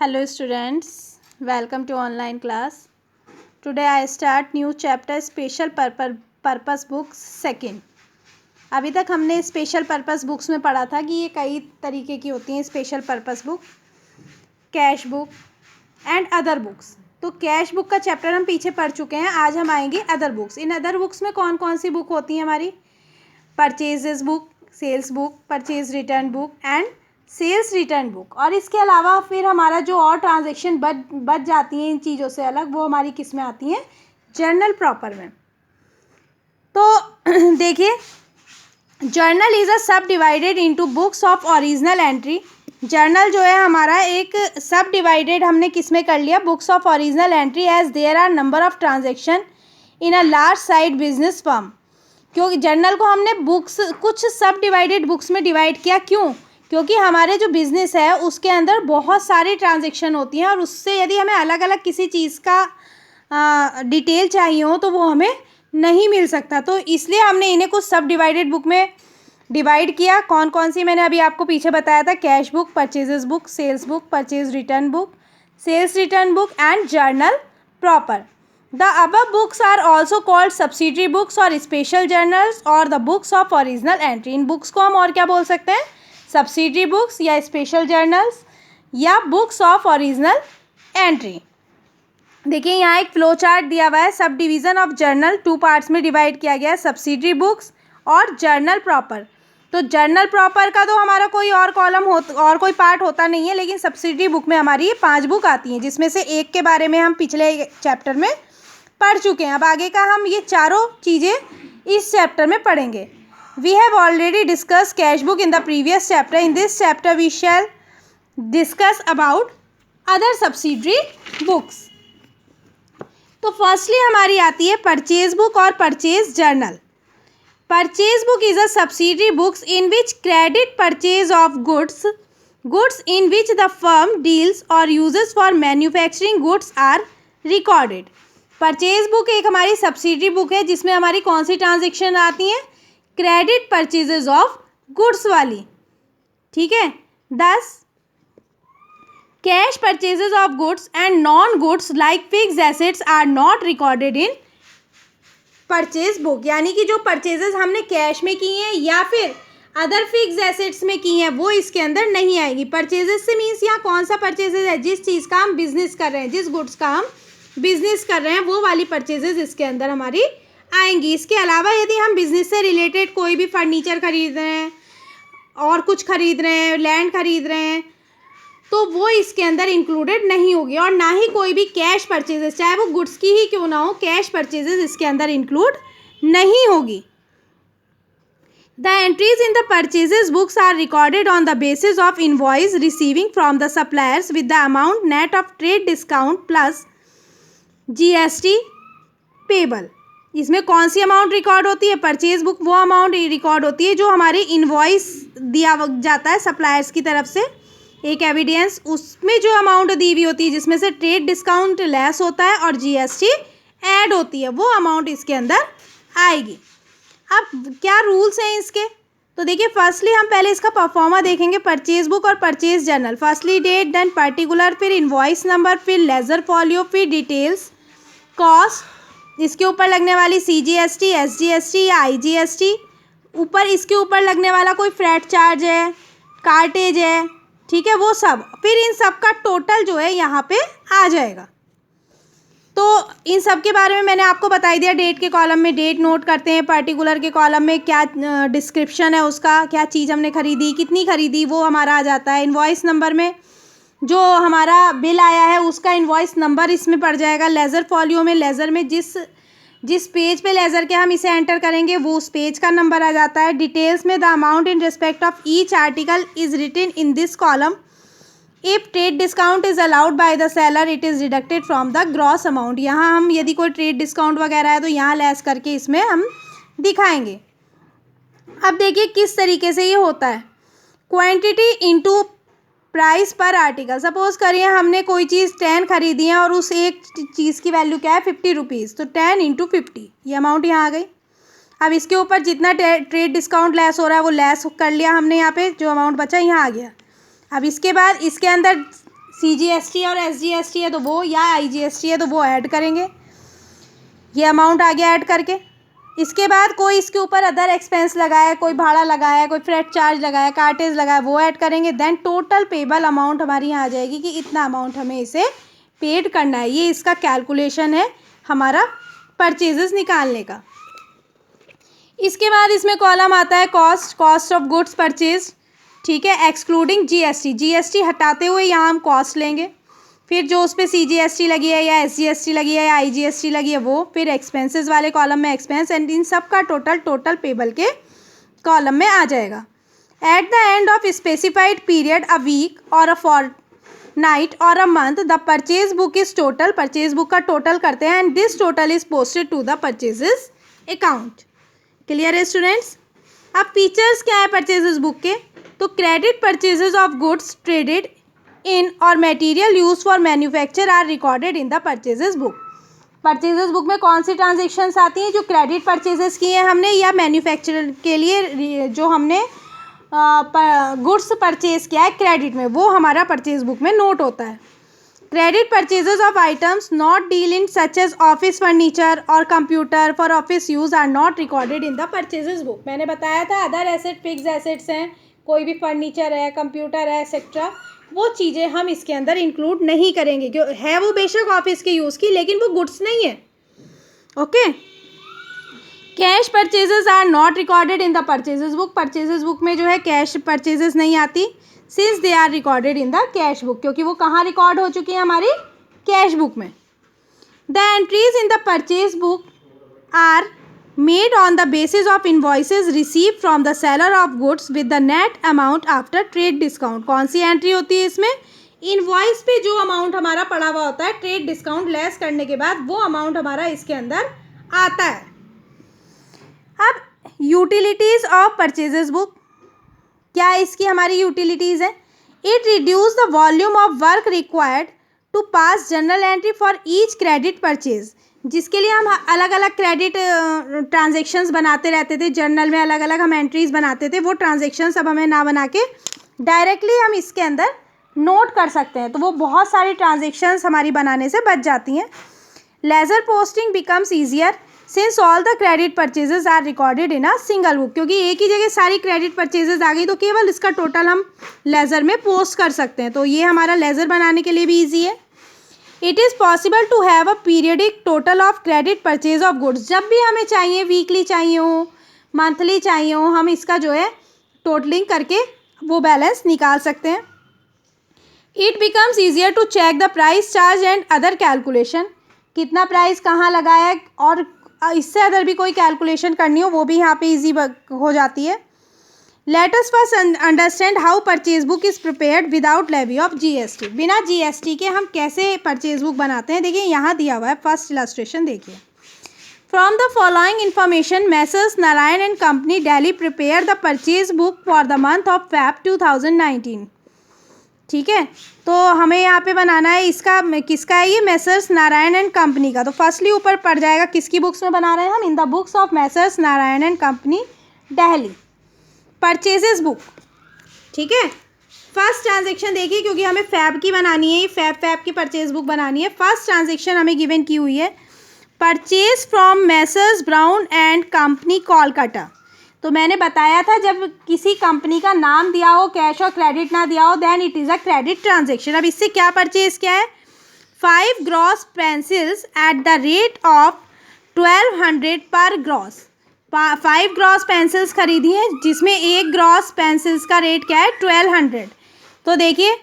Hello students, welcome to online class. Today I start new chapter special purpose books second. अभी तक हमने special purpose books में पढ़ा था कि ये कई तरीके की होती हैं special purpose book, cash book and other books. तो कैश बुक का चैप्टर हम पीछे पढ़ चुके हैं. आज हम आएंगे अदर बुक्स. इन अदर बुक्स में कौन कौन सी बुक होती हैं हमारी? Purchases book, sales book, purchase return book and sales return book. और इसके अलावा फिर हमारा जो और ट्रांजैक्शन बच जाती हैं इन चीज़ों से अलग, वो हमारी किस में आती हैं? जर्नल प्रॉपर में. तो देखिए, जर्नल इज़ अ सब divided into books of original entry. Journal जो है हमारा एक सब डिवाइडेड हमने किस में कर लिया? Books of original entry, as there are number of transaction in a large side business firm. क्योंकि जर्नल को हमने बुक्स कुछ सब डिवाइडेड बुक्स में डिवाइड किया. क्यों? क्योंकि हमारे जो बिज़नेस है उसके अंदर बहुत सारी ट्रांजैक्शन होती हैं और उससे यदि हमें अलग अलग किसी चीज़ का डिटेल चाहिए हो तो वो हमें नहीं मिल सकता. तो इसलिए हमने इन्हें कुछ सब डिवाइडेड बुक में डिवाइड किया. कौन कौन सी मैंने अभी आपको पीछे बताया था? Cash book, purchases book, sales book, purchase return book, sales return book and journal proper. The above books are also called subsidiary books or special journals or the books of original entry. In books को हम और क्या बोल सकते हैं? Subsidiary books या special journals या books of original entry. देखिए यहाँ एक फ्लो चार्ट दिया हुआ है. Sub division of journal 2 parts में डिवाइड किया गया है, सब्सिडरी बुक्स और जर्नल प्रॉपर. तो जर्नल प्रॉपर का तो हमारा कोई और कॉलम और कोई पार्ट होता नहीं है, लेकिन सब्सिडरी बुक में हमारी ये 5 बुक आती हैं, जिसमें से एक के बारे में हम पिछले चैप्टर में पढ़ चुके हैं. अब आगे का हम ये चारों चीज़ें इस चैप्टर में पढ़ेंगे. We have already discuss cash book in the previous chapter. In this chapter we shall discuss about other subsidiary books. तो फर्स्टली हमारी आती है परचेज बुक और purchase journal. Purchase book is a subsidiary books in which credit purchase of goods in which the firm deals और uses for manufacturing goods are recorded. Purchase book एक हमारी subsidiary book है जिसमें हमारी कौन सी transaction आती हैं? क्रेडिट परचेजेस ऑफ गुड्स वाली. ठीक है. 10 cash purchases of goods and non goods like fixed assets are not recorded in purchase book. यानी कि जो परचेजेस हमने कैश में की हैं या फिर अदर फिक्स्ड एसेट्स में की हैं वो इसके अंदर नहीं आएगी. परचेजेस से मीन्स यहाँ कौन सा परचेजेस है? जिस चीज़ का हम बिजनेस कर रहे हैं, जिस गुड्स का हम बिजनेस कर रहे हैं वो वाली परचेजेस इसके अंदर हमारी आएंगी. इसके अलावा यदि हम बिजनेस से रिलेटेड कोई भी फर्नीचर खरीद रहे हैं और कुछ खरीद रहे हैं, लैंड खरीद रहे हैं, तो वो इसके अंदर इंक्लूडेड नहीं होगी. और ना ही कोई भी कैश परचेजेस, चाहे वो गुड्स की ही क्यों ना हो, कैश परचेजेस इसके अंदर इंक्लूड नहीं होगी. The entries in the purchases books are recorded on the basis of invoice receiving from the suppliers with the amount net of trade discount plus GST payable. इसमें कौन सी अमाउंट रिकॉर्ड होती है? Purchase book वो amount record होती है जो हमारे invoice दिया जाता है सप्लायर्स की तरफ से, एक एविडेंस. उसमें जो अमाउंट दी हुई होती है जिसमें से ट्रेड डिस्काउंट लेस होता है और GST ऐड होती है, वो अमाउंट इसके अंदर आएगी. अब क्या रूल्स हैं इसके? तो देखिए, फर्स्टली हम पहले इसका परफॉर्मा देखेंगे. परचेज बुक और purchase journal. Firstly date, then particular, फिर इनवॉइस नंबर, फिर लेजर फॉलियो, फिर डिटेल्स, कॉस्ट, इसके ऊपर लगने वाली CGST, SGST या IGST, ऊपर इसके ऊपर लगने वाला कोई फ्रैट चार्ज है, कार्टेज है, ठीक है, वो सब. फिर इन सब का टोटल जो है यहाँ पे आ जाएगा. तो इन सब के बारे में मैंने आपको बता दिया. डेट के कॉलम में डेट नोट करते हैं, पर्टिकुलर के कॉलम में क्या डिस्क्रिप्शन है उसका, क्या चीज़ हमने खरीदी, कितनी खरीदी, वो हमारा आ जाता है. इनवॉइस नंबर में जो हमारा बिल आया है उसका इनवॉइस नंबर इसमें पड़ जाएगा. लेज़र फॉलियो में लेज़र में जिस पेज पे लेज़र के हम इसे एंटर करेंगे वो उस पेज का नंबर आ जाता है. डिटेल्स में the amount in respect of each article is written in this column. If trade discount is allowed by the seller it is deducted from the gross amount. यहाँ हम यदि कोई ट्रेड डिस्काउंट वगैरह है तो यहाँ लेस करके इसमें हम दिखाएंगे. अब देखिए किस तरीके से ये होता है. क्वांटिटी इनटू प्राइस पर आर्टिकल. सपोज करिए हमने कोई चीज़ 10 खरीदी है और उस एक चीज़ की वैल्यू क्या है? 50 रुपीज़. तो 10 इंटू 50 ये अमाउंट यहाँ आ गई. अब इसके ऊपर जितना ट्रेड डिस्काउंट लेस हो रहा है वो लेस कर लिया हमने, यहाँ पे जो अमाउंट बचा यहाँ आ गया. अब इसके बाद इसके अंदर CGST और SGST है तो वो, या IGST है तो वो ऐड करेंगे। ये अमाउंट आ गया ऐड करके। इसके बाद कोई इसके ऊपर अदर एक्सपेंस लगाया, कोई भाड़ा लगाया, कोई फ्रेट चार्ज लगाया, कार्टेज लगाया, वो ऐड करेंगे। देन टोटल पेबल अमाउंट हमारी यहाँ आ जाएगी कि इतना अमाउंट हमें इसे पेड करना है। ये इसका कैलकुलेशन है हमारा परचेजेस निकालने का। इसके बाद इसमें कॉलम आता है कॉस्ट ऑफ गुड्स परचेज, ठीक है, एक्सक्लूडिंग GST हटाते हुए यहाँ हम कॉस्ट लेंगे। फिर जो उस पर CGST लगी है या SGST लगी है या IGST लगी है वो, फिर एक्सपेंसेस वाले कॉलम में एक्सपेंस, एंड इन सब का टोटल पेबल के कॉलम में आ जाएगा। At the end of specified period, a week और अ फॉरनाइट और a month, the purchase book is total, purchase book का टोटल करते हैं, and this total is posted to the purchases account. Clear है students? अब features क्या है purchases book के? तो credit purchases of goods traded in और material use for manufacture are recorded in the purchases book. Purchases book में कौन सी transactions आती हैं? जो क्रेडिट परचेजेस किए हैं हमने या मैन्युफैक्चर के लिए जो हमने गुड्स परचेज किया है क्रेडिट में, वो हमारा परचेज बुक में नोट होता है। Credit purchases of items not deal in such as office furniture और computer for office use are not recorded in the purchases book. मैंने बताया था अदर एसेट फिक्स एसेट्स हैं, कोई भी फर्नीचर है, कंप्यूटर है, एक्सेट्रा, वो चीज़ें हम इसके अंदर इंक्लूड नहीं करेंगे। क्यों है? वो बेशक ऑफिस के यूज़ की, लेकिन वो गुड्स नहीं है। Okay. Cash purchases are not recorded in the purchases book. Purchases book में जो है कैश परचेजेस नहीं आती, since they are recorded in the cash book, क्योंकि वो कहाँ रिकॉर्ड हो चुकी है? हमारी कैश बुक में। The entries in the purchase book are made on the basis of invoices received from the seller of goods with the net amount after trade discount। कौन सी entry होती है इसमें? इनवॉइस पे जो अमाउंट हमारा पड़ा हुआ होता है ट्रेड डिस्काउंट लेस करने के बाद, वो अमाउंट हमारा इसके अंदर आता है। अब यूटिलिटीज ऑफ परचेजेस बुक, क्या इसकी हमारी यूटिलिटीज है? It reduce the volume of work required to pass journal entry for each credit purchase, जिसके लिए हम अलग अलग क्रेडिट ट्रांजेक्शन्स बनाते रहते थे, जर्नल में अलग अलग हम एंट्रीज बनाते थे, वो ट्रांजेक्शन्स अब हमें ना बना के डायरेक्टली हम इसके अंदर नोट कर सकते हैं, तो वो बहुत सारी ट्रांजेक्शन्स हमारी बनाने से बच जाती हैं। Ledger posting becomes easier since all the credit purchases are recorded in a single book, क्योंकि एक ही जगह सारी क्रेडिट परचेजेस आ गई तो केवल इसका टोटल हम लेजर में पोस्ट कर सकते हैं, तो ये हमारा लेजर बनाने के लिए भी ईजी है। It is possible to have a periodic total of credit purchase of goods. जब भी हमें चाहिए, वीकली चाहिए हो, मंथली चाहिए हो, हम इसका जो है टोटलिंग करके वो बैलेंस निकाल सकते हैं। It becomes easier to check the price charge and other calculation, कितना प्राइस कहाँ लगाया है, और इससे अदर भी कोई कैलकुलेशन करनी हो वो भी यहाँ पे ईजी हो जाती है। Let us first understand how purchase book is prepared without levy of GST। बिना GST के हम कैसे परचेज बुक बनाते हैं? देखिए यहाँ दिया हुआ है, फर्स्ट इलस्ट्रेशन देखिए। From the following information, Messrs Narayan and company Delhi prepare the purchase book for the month of Feb 2019। ठीक है, तो हमें यहाँ पे बनाना है, इसका किसका है? ये मैसर्स नारायण एंड कंपनी का। तो फर्स्टली ऊपर पड़ जाएगा किसकी बुक्स में बना रहे हैं हम? In the books of Messrs Narayan and company Delhi purchases book. ठीक है, फर्स्ट ट्रांजेक्शन देखिए, क्योंकि हमें फैब की बनानी है, फैब की परचेज बुक बनानी है। फर्स्ट ट्रांजेक्शन हमें गिवन की हुई है, purchase from Messrs brown and company Kolkata. तो मैंने बताया था जब किसी कंपनी का नाम दिया हो, कैश और क्रेडिट ना दिया हो, then it is a credit transaction. अब इससे क्या परचेज किया है? 5 gross pencils at the rate of 1200 per gross. 5 gross pencils खरीदी हैं, जिसमें एक ग्रॉस पेंसिल्स का रेट क्या है? 1200। तो देखिए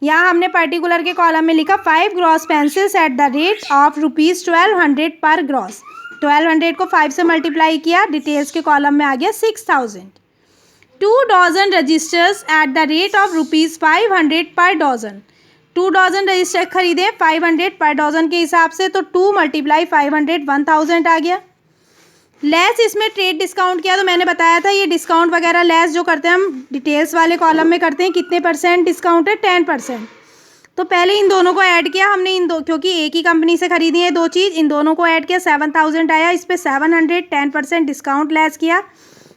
यहाँ हमने पर्टिकुलर के कॉलम में लिखा 5 gross pencils at the rate of ₹1200 per gross. 1200 को 5 से मल्टीप्लाई किया, डिटेल्स के कॉलम में आ गया 6000। 2 dozen registers at the rate of ₹500 per dozen. 2 dozen register खरीदे 500 पर डजन के हिसाब से, तो 2 × 500 1000 आ गया। लेस इसमें ट्रेड डिस्काउंट किया, तो मैंने बताया था ये डिस्काउंट वगैरह लेस जो करते हैं हम डिटेल्स वाले कॉलम में करते हैं। कितने परसेंट डिस्काउंट है? 10%। तो पहले इन दोनों को ऐड किया हमने, इन दो, क्योंकि एक ही कंपनी से खरीदी है दो चीज़, इन दोनों को ऐड किया 7000 आया। इस पर 700 10% डिस्काउंट लेस किया,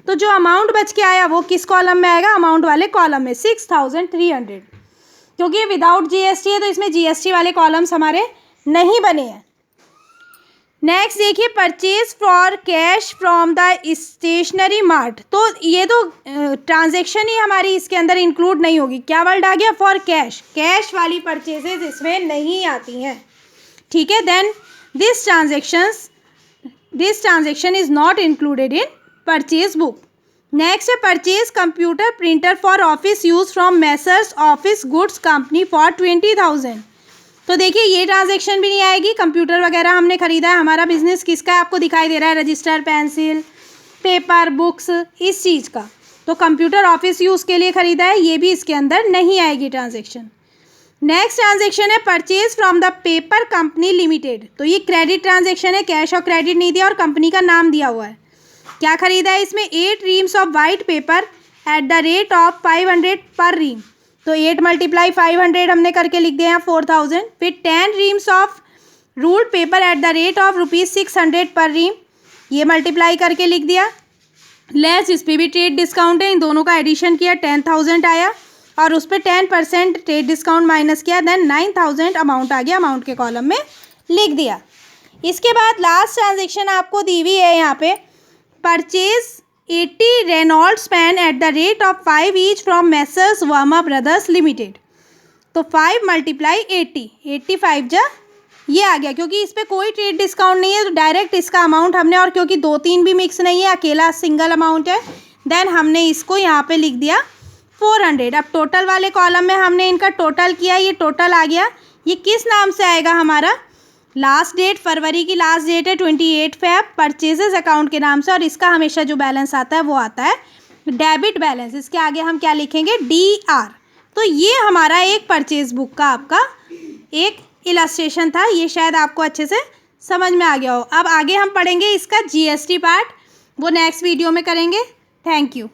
तो जो अमाउंट बच के आया वो किस कॉलम में आएगा? अमाउंट वाले कॉलम में 6300। क्योंकि ये विदाउट जीएसटी है तो इसमें जीएसटी वाले कॉलम्स हमारे नहीं बने हैं। नेक्स्ट देखिए, purchase for cash from the stationery mart. तो ये तो ट्रांजेक्शन ही हमारी इसके अंदर इंक्लूड नहीं होगी। क्या वर्ड आ गया? फॉर कैश, कैश वाली परचेजेज इसमें नहीं आती हैं, ठीक है। Then this transaction is not included in purchase book. Next है, purchase computer printer for office use from messrs office goods company for 20,000। तो देखिए ये ट्रांजैक्शन भी नहीं आएगी। कंप्यूटर वगैरह हमने खरीदा है, हमारा बिजनेस किसका है आपको दिखाई दे रहा है, रजिस्टर, पेंसिल, पेपर, बुक्स, इस चीज़ का। तो कंप्यूटर ऑफिस यूज़ के लिए खरीदा है, ये भी इसके अंदर नहीं आएगी ट्रांजैक्शन। नेक्स्ट ट्रांजैक्शन है purchase from the paper company limited. तो ये क्रेडिट ट्रांजैक्शन है, कैश और क्रेडिट नहीं दिया और कंपनी का नाम दिया हुआ है। क्या खरीदा है इसमें? 8 reams of white paper eight the rate of 500 पर रीम। तो 8 × 500 हमने करके लिख दिया यहाँ 4000। फिर 10 reams of ruled paper eight the rate of ₹600 पर रीम, ये मल्टीप्लाई करके लिख दिया। लेस, इस पर भी ट्रेड डिस्काउंट है, इन दोनों का एडिशन किया 10,000 आया और उस पर 10% ट्रेड डिस्काउंट माइनस किया, देन 9,000 अमाउंट आ गया, अमाउंट के कॉलम में लिख दिया। इसके बाद लास्ट ट्रांजेक्शन आपको दी हुई है यहाँ पे, purchase 80 Reynolds pen eight the rate of 5 each from Messrs Verma brothers limited. तो 5 × 80, 85 जा ये आ गया। क्योंकि इस पर कोई ट्रेड डिस्काउंट नहीं है तो डायरेक्ट इसका अमाउंट हमने, और क्योंकि 2-3 भी मिक्स नहीं है, अकेला सिंगल अमाउंट है, देन हमने इसको यहाँ पे लिख दिया 400। अब टोटल वाले कॉलम में हमने इनका टोटल किया, ये टोटल आ गया। ये किस नाम से आएगा हमारा? लास्ट डेट, फरवरी की लास्ट डेट है 28 फेब, परचेजेस अकाउंट के नाम से, और इसका हमेशा जो बैलेंस आता है वो आता है डेबिट बैलेंस। इसके आगे हम क्या लिखेंगे? DR। तो ये हमारा एक परचेज बुक का आपका एक इलस्ट्रेशन था, ये शायद आपको अच्छे से समझ में आ गया हो। अब आगे हम पढ़ेंगे इसका GST पार्ट, वो नेक्स्ट वीडियो में करेंगे। Thank you.